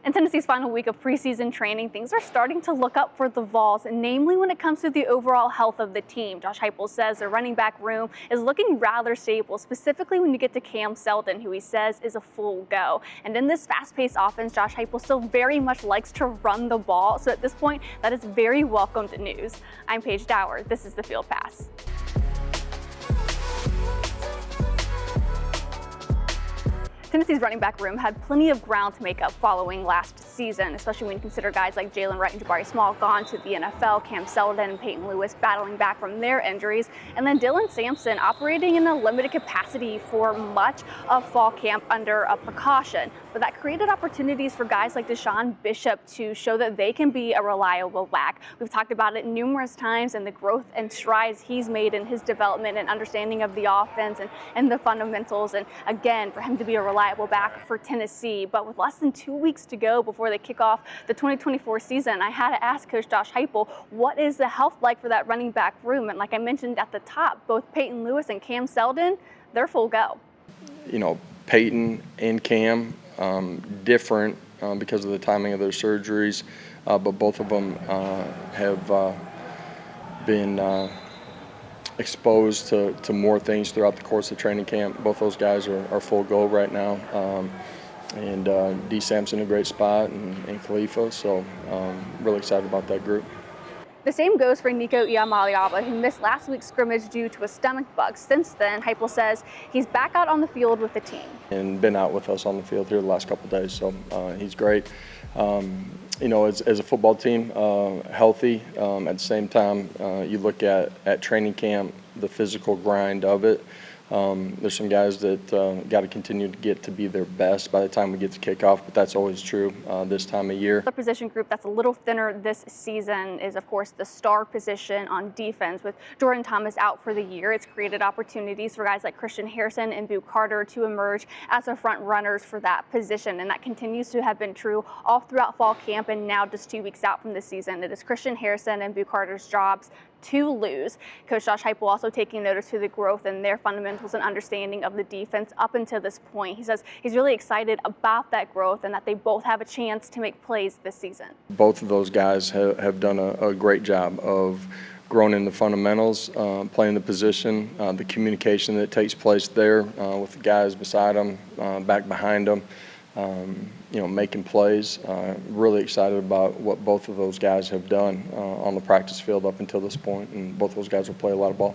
In Tennessee's final week of preseason training, things are starting to look up for the Vols, namely when it comes to the overall health of the team. Josh Heupel says the running back room is looking rather stable, specifically when you get to Seldon, who he says is a full go. And in this fast-paced offense, Josh Heupel still very much likes to run the ball, so at this point, that is very welcomed news. I'm Paige Dower. This is the Field Pass. Tennessee's running back room had plenty of ground to make up following last season, especially when you consider guys like Jalen Wright and Jabari Small gone to the NFL, Seldon and Peyton Lewis battling back from their injuries, and then Dylan Sampson operating in a limited capacity for much of fall camp under a precaution. But that created opportunities for guys like Deshaun Bishop to show that they can be a reliable back. We've talked about it numerous times and the growth and strides he's made in his development and understanding of the offense and the fundamentals. And again, for him to be a reliable back for Tennessee. But with less than 2 weeks to go before they kick off the 2024 season, I had to ask Coach Josh Heupel, what is the health like for that running back room? And like I mentioned at the top, both Peyton Lewis and Seldon, they're full go. You know, Peyton and Cam, different because of the timing of their surgeries, but both of them have been exposed to more things throughout the course of training camp. Both those guys are full go right now. And D. Sampson in a great spot and Khalifa, so really excited about that group. The same goes for Nico Iamaleava, who missed last week's scrimmage due to a stomach bug. Since then, Heupel says he's back out on the field with the team. And been out with us on the field here the last couple of days, so he's great. You know, as a football team, healthy. At the same time, you look at training camp, the physical grind of it. There's some guys that got to continue to get to be their best by the time we get to kickoff, but that's always true this time of year. The position group that's a little thinner this season is, of course, the star position on defense. With Jordan Thomas out for the year, it's created opportunities for guys like Christian Harrison and Boo Carter to emerge as the front runners for that position, and that continues to have been true all throughout fall camp and now just 2 weeks out from the season. It is Christian Harrison and Boo Carter's jobs to lose. Coach Josh Heupel also taking notice to the growth and their fundamentals and understanding of the defense up until this point. He says he's really excited about that growth and that they both have a chance to make plays this season. Both of those guys have done a great job of growing in the fundamentals, playing the position, the communication that takes place there with the guys beside them, back behind them. You know, making plays. Really excited about what both of those guys have done on the practice field up until this point, and both those guys will play a lot of ball.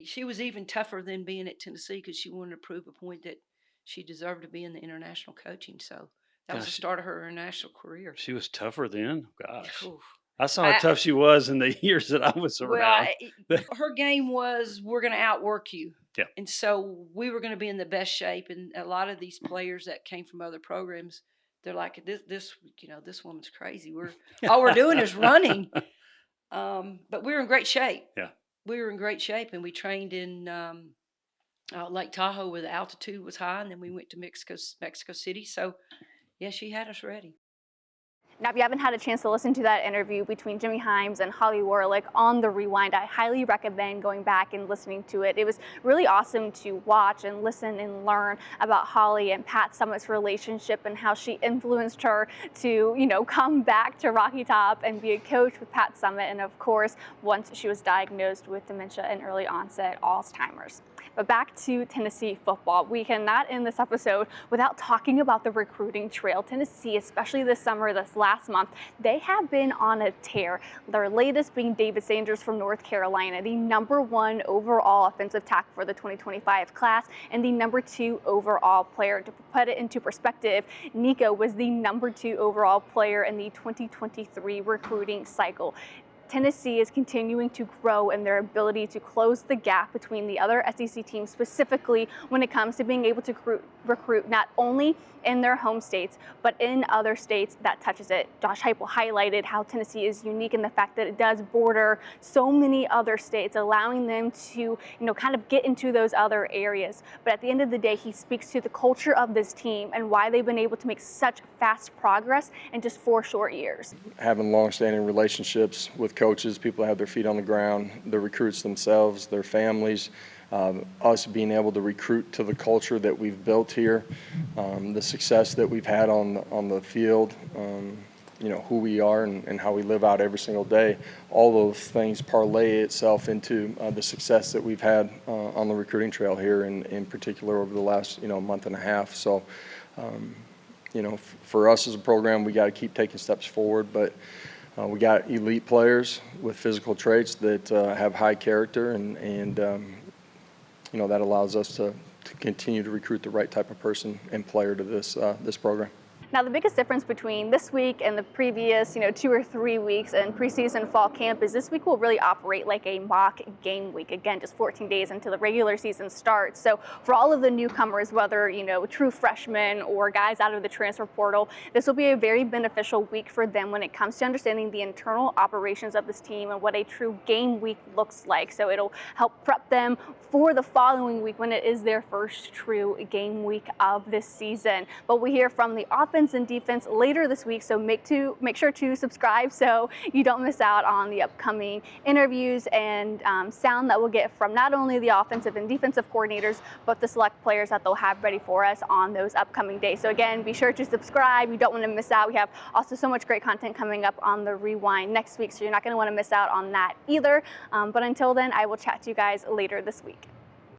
She was even tougher than being at Tennessee because she wanted to prove a point that she deserved to be in the international coaching. So that was the start of her international career. She was tougher then? Gosh. Oof. I saw how tough she was in the years that I was around. Well, her game was, we're going to outwork you. Yeah. And so we were going to be in the best shape. And a lot of these players that came from other programs, they're like, this woman's crazy. All we're doing is running. But we were in great shape. Yeah. We were in great shape, and we trained in Lake Tahoe where the altitude was high, and then we went to Mexico City. So, yeah, she had us ready. Now, if you haven't had a chance to listen to that interview between Jimmy Himes and Holly Warlick on the Rewind, I highly recommend going back and listening to it. It was really awesome to watch and listen and learn about Holly and Pat Summitt's relationship and how she influenced her to, come back to Rocky Top and be a coach with Pat Summitt. And of course, once she was diagnosed with dementia and early onset Alzheimer's. But back to Tennessee football. We cannot end this episode without talking about the recruiting trail. Tennessee, especially this summer, this last month, they have been on a tear. Their latest being David Sanders from North Carolina, the #1 overall offensive tackle for the 2025 class and the #2 overall player. To put it into perspective, Nico was the #2 overall player in the 2023 recruiting cycle. Tennessee is continuing to grow in their ability to close the gap between the other SEC teams, specifically when it comes to being able to recruit not only in their home states, but in other states that touches it. Josh Heupel highlighted how Tennessee is unique in the fact that it does border so many other states, allowing them to, kind of get into those other areas. But at the end of the day, he speaks to the culture of this team and why they've been able to make such fast progress in just 4 short years. Having long-standing relationships with coaches, people have their feet on the ground, the recruits themselves, their families, us being able to recruit to the culture that we've built here, the success that we've had on the field, you know, who we are and how we live out every single day, all those things parlay itself into the success that we've had on the recruiting trail here, in particular over the last, you know, month and a half. So, you know, for us as a program, we got to keep taking steps forward, but we got elite players with physical traits that have high character, and you know, that allows us to continue to recruit the right type of person and player to this program. Now, the biggest difference between this week and the previous, 2 or 3 weeks in preseason fall camp is this week will really operate like a mock game week. Again, just 14 days until the regular season starts. So for all of the newcomers, whether, true freshmen or guys out of the transfer portal, this will be a very beneficial week for them when it comes to understanding the internal operations of this team and what a true game week looks like. So it'll help prep them for the following week when it is their first true game week of this season. But we hear from the offense and defense later this week, so make sure to subscribe so you don't miss out on the upcoming interviews and sound that we'll get from not only the offensive and defensive coordinators, but the select players that they'll have ready for us on those upcoming days. So again, be sure to subscribe. You don't want to miss out. We have also so much great content coming up on the Rewind next week, so you're not going to want to miss out on that either. But until then, I will chat to you guys later this week.